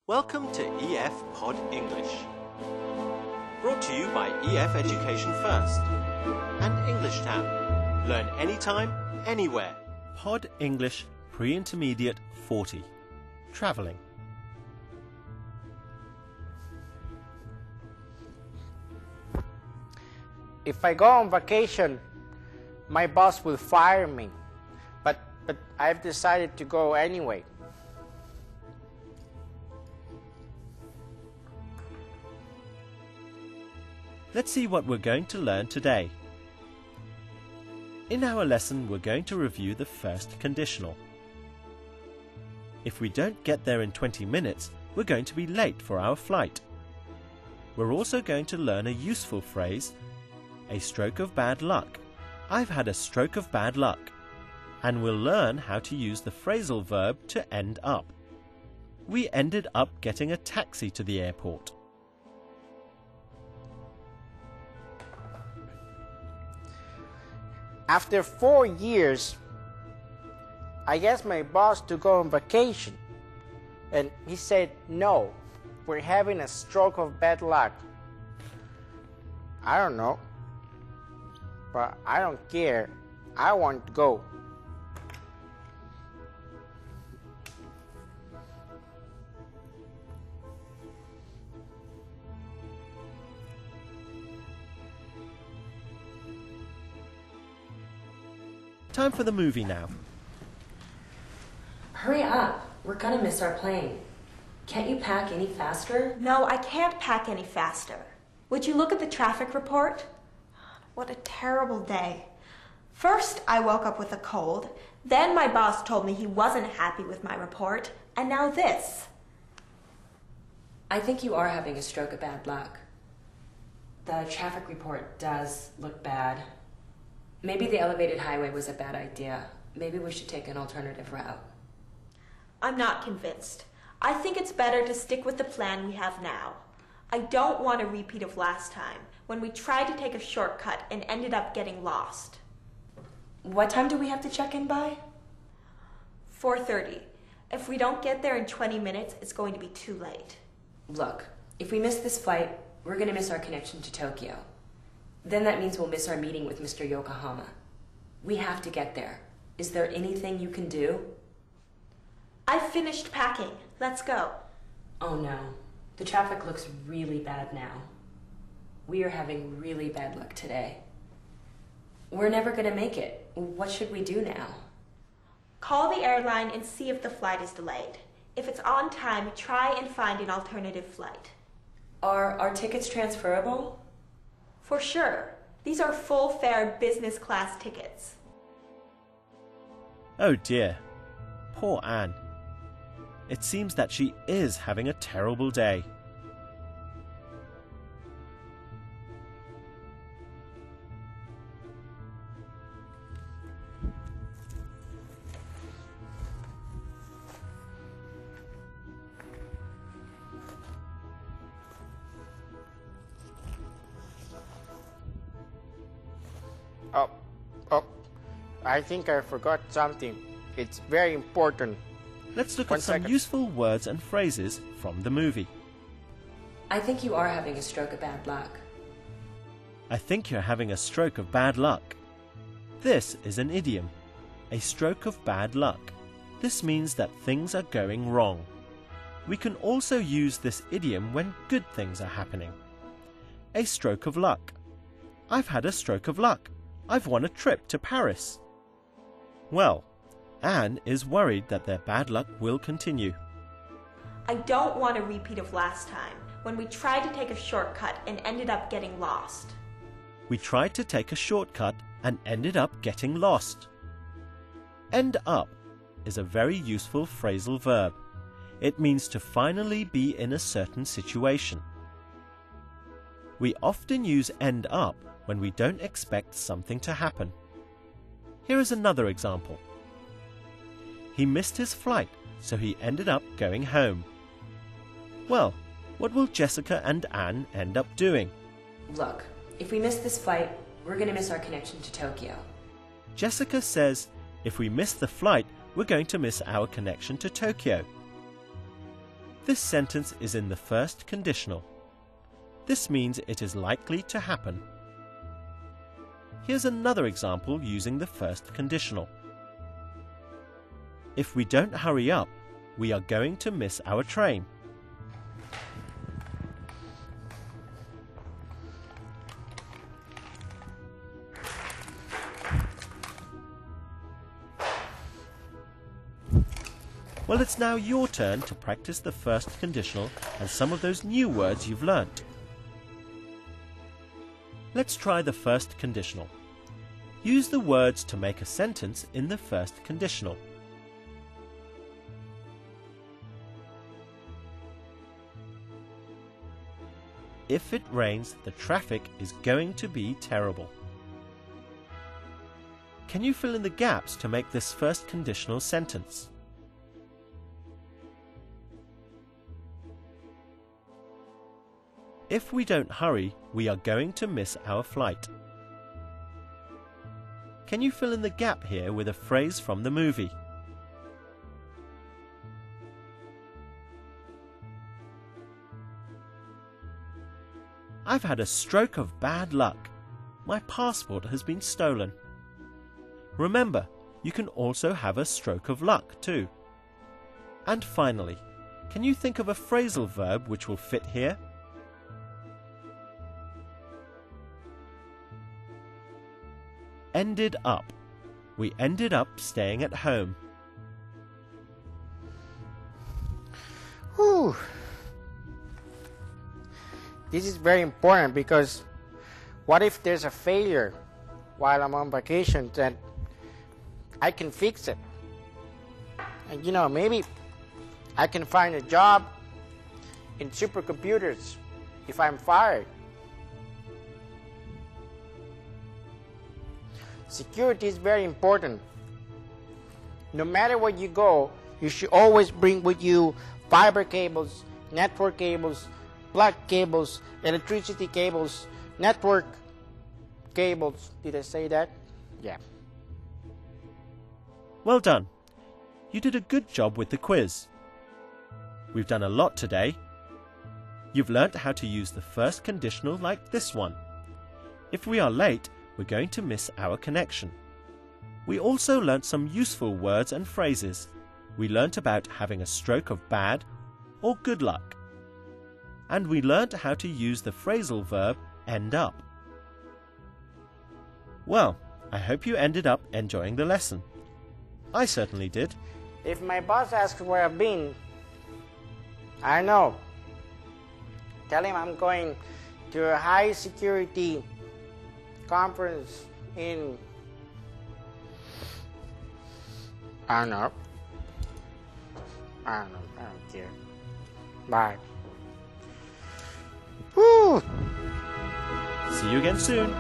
Welcome to EF Pod English. Brought to you by EF Education First and English Town. Learn anytime, anywhere. Pod English Pre-Intermediate 40. Travelling. If I go on vacation, my boss will fire me. But I've decided to go anyway. Let's see what we're going to learn today. In our lesson, we're going to review the first conditional. If we don't get there in 20 minutes, we're going to be late for our flight. We're also going to learn a useful phrase, a stroke of bad luck. I've had a stroke of bad luck. And we'll learn how to use the phrasal verb to end up. We ended up getting a taxi to the airport. After 4 years, I asked my boss to go on vacation. And he said, no, we're having a stroke of bad luck. I don't know. But I don't care. I want to go. Time for the movie now. Hurry up. We're gonna miss our plane. Can't you pack any faster? No, I can't pack any faster. Would you look at the traffic report? What a terrible day. First, I woke up with a cold. Then my boss told me he wasn't happy with my report. And now this. I think you are having a stroke of bad luck. The traffic report does look bad. Maybe the elevated highway was a bad idea. Maybe we should take an alternative route. I'm not convinced. I think it's better to stick with the plan we have now. I don't want a repeat of last time, when we tried to take a shortcut and ended up getting lost. What time do we have to check in by? 4:30. If we don't get there in 20 minutes, it's going to be too late. Look, if we miss this flight, we're gonna miss our connection to Tokyo. Then that means we'll miss our meeting with Mr. Yokohama. We have to get there. Is there anything you can do? I've finished packing. Let's go. Oh no. The traffic looks really bad now. We are having really bad luck today. We're never gonna make it. What should we do now? Call the airline and see if the flight is delayed. If it's on time, try and find an alternative flight. Are our tickets transferable? For sure. These are full-fare business class tickets. Oh dear. Poor Anne. It seems that she is having a terrible day. I think I forgot something. It's very important. Let's look One at some second. useful words and phrases from the movie. I think you are having a stroke of bad luck. I think you're having a stroke of bad luck. This is an idiom. A stroke of bad luck. This means that things are going wrong. We can also use this idiom when good things are happening. A stroke of luck. I've had a stroke of luck. I've won a trip to Paris. Well, Anne is worried that their bad luck will continue. I don't want a repeat of last time, when we tried to take a shortcut and ended up getting lost. We tried to take a shortcut and ended up getting lost. End up is a very useful phrasal verb. It means to finally be in a certain situation. We often use end up when we don't expect something to happen. Here is another example. He missed his flight, so he ended up going home. Well, what will Jessica and Anne end up doing? Look, if we miss this flight, we're gonna miss our connection to Tokyo. Jessica says if we miss the flight, we're going to miss our connection to Tokyo. This sentence is in the first conditional. This means it is likely to happen. Here's another example using the first conditional. If we don't hurry up, we are going to miss our train. Well, it's now your turn to practice the first conditional and some of those new words you've learnt. Let's try the first conditional. Use the words to make a sentence in the first conditional. If it rains, the traffic is going to be terrible. Can you fill in the gaps to make this first conditional sentence? If we don't hurry, we are going to miss our flight. Can you fill in the gap here with a phrase from the movie? I've had a stroke of bad luck. My passport has been stolen. Remember, you can also have a stroke of luck too. And finally, can you think of a phrasal verb which will fit here? Ended up. We ended up staying at home. Whew. This is very important because what if there's a failure while I'm on vacation, then I can fix it. And maybe I can find a job in supercomputers if I'm fired. Security is very important. No matter where you go, you should always bring with you fiber cables, network cables, plug cables, electricity cables, network cables. Did I say that? Yeah. Well done. You did a good job with the quiz. We've done a lot today. You've learnt how to use the first conditional like this one. If we are late, we're going to miss our connection. We also learnt some useful words and phrases. We learnt about having a stroke of bad or good luck. And we learnt how to use the phrasal verb end up. Well, I hope you ended up enjoying the lesson. I certainly did. If my boss asks where I've been, I know. Tell him I'm going to a high security conference in, I don't know. I don't care. Bye. Woo! See you again soon.